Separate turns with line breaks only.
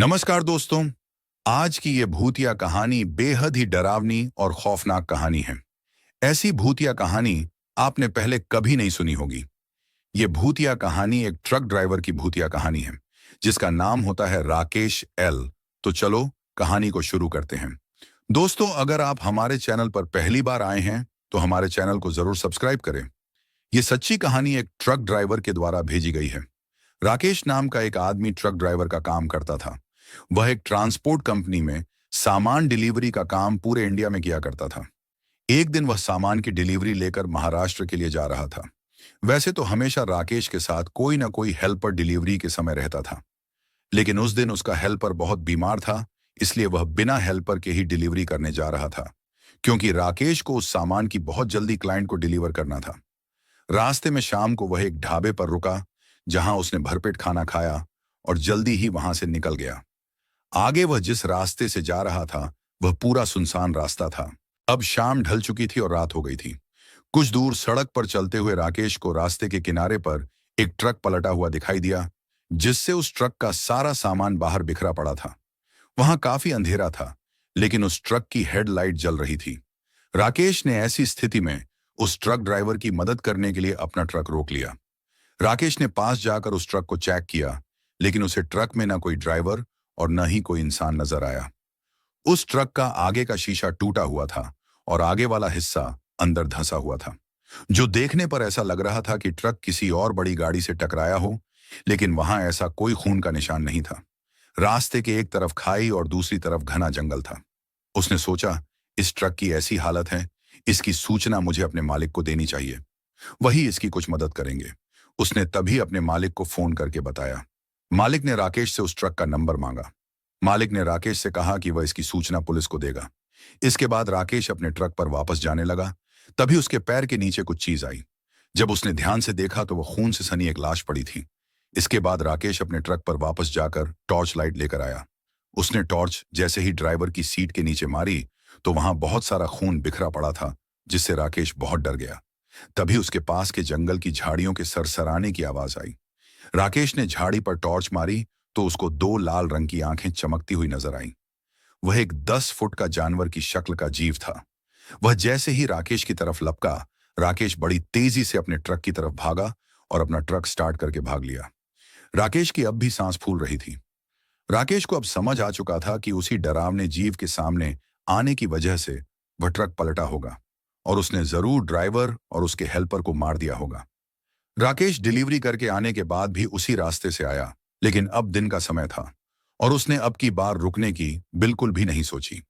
नमस्कार दोस्तों। आज की ये भूतिया कहानी बेहद ही डरावनी और खौफनाक कहानी है। ऐसी भूतिया कहानी आपने पहले कभी नहीं सुनी होगी। ये भूतिया कहानी एक ट्रक ड्राइवर की भूतिया कहानी है जिसका नाम होता है राकेश एल। तो चलो कहानी को शुरू करते हैं। दोस्तों, अगर आप हमारे चैनल पर पहली बार आए हैं तो हमारे चैनल को जरूर सब्सक्राइब करें। ये सच्ची कहानी एक ट्रक ड्राइवर के द्वारा भेजी गई है। राकेश नाम का एक आदमी ट्रक ड्राइवर का काम करता था। वह एक ट्रांसपोर्ट कंपनी में सामान डिलीवरी का काम पूरे इंडिया में किया करता था। एक दिन वह सामान की डिलीवरी लेकर महाराष्ट्र के लिए जा रहा था। वैसे तो हमेशा राकेश के साथ कोई ना कोई हेल्पर डिलीवरी के समय रहता था, लेकिन उस दिन उसका हेल्पर बहुत बीमार था, इसलिए वह बिना हेल्पर के ही डिलीवरी करने जा रहा था, क्योंकि राकेश को उस सामान की बहुत जल्दी क्लाइंट को डिलीवर करना था। रास्ते में शाम को वह एक ढाबे पर रुका, जहां उसने भरपेट खाना खाया और जल्दी ही वहां से निकल गया। आगे वह जिस रास्ते से जा रहा था वह पूरा सुनसान रास्ता था। अब शाम ढल चुकी थी और रात हो गई थी। कुछ दूर सड़क पर चलते हुए राकेश को रास्ते के किनारे पर एक ट्रक पलटा हुआ दिखाई दिया, जिससे उस ट्रक का सारा सामान बाहर बिखरा पड़ा था। वहां काफी अंधेरा था, लेकिन उस ट्रक की हेडलाइट जल रही थी। राकेश ने ऐसी स्थिति में उस ट्रक ड्राइवर की मदद करने के लिए अपना ट्रक रोक लिया। राकेश ने पास जाकर उस ट्रक को चेक किया, लेकिन उसे ट्रक में न कोई ड्राइवर और न ही कोई इंसान नजर आया। उस ट्रक का आगे का शीशा टूटा हुआ था और आगे वाला हिस्सा अंदर धंसा हुआ था, जो देखने पर ऐसा लग रहा था कि ट्रक किसी और बड़ी गाड़ी से टकराया हो, लेकिन वहां ऐसा कोई खून का निशान नहीं था। रास्ते के एक तरफ खाई और दूसरी तरफ घना जंगल था। उसने सोचा, इस ट्रक की ऐसी हालत है, इसकी सूचना मुझे अपने मालिक को देनी चाहिए। वही इसकी कुछ मदद करेंगे। उसने तभी अपने मालिक को फोन करके बताया। मालिक ने राकेश से उस ट्रक का नंबर मांगा। मालिक ने राकेश से कहा कि वह इसकी सूचना पुलिस को देगा। इसके बाद राकेश अपने ट्रक पर वापस जाने लगा। तभी उसके पैर के नीचे कुछ चीज आई। जब उसने ध्यान से देखा तो वह खून से सनी एक लाश पड़ी थी। इसके बाद राकेश अपने ट्रक पर वापस जाकर टॉर्च लाइट लेकर आया। उसने टॉर्च जैसे ही ड्राइवर की सीट के नीचे मारी तो वहां बहुत सारा खून बिखरा पड़ा था, जिससे राकेश बहुत डर गया। तभी उसके पास के जंगल की झाड़ियों के सरसराने की आवाज आई। राकेश ने झाड़ी पर टॉर्च मारी तो उसको दो लाल रंग की आंखें चमकती हुई नजर आईं। वह एक 10 फुट का जानवर की शक्ल का जीव था। वह जैसे ही राकेश की तरफ लपका, राकेश बड़ी तेजी से अपने ट्रक की तरफ भागा और अपना ट्रक स्टार्ट करके भाग लिया। राकेश की अब भी सांस फूल रही थी। राकेश को अब समझ आ चुका था कि उसी डरावने जीव के सामने आने की वजह से वह ट्रक पलटा होगा और उसने जरूर ड्राइवर और उसके हेल्पर को मार दिया होगा। राकेश डिलीवरी करके आने के बाद भी उसी रास्ते से आया, लेकिन अब दिन का समय था और उसने अब की बार रुकने की बिल्कुल भी नहीं सोची।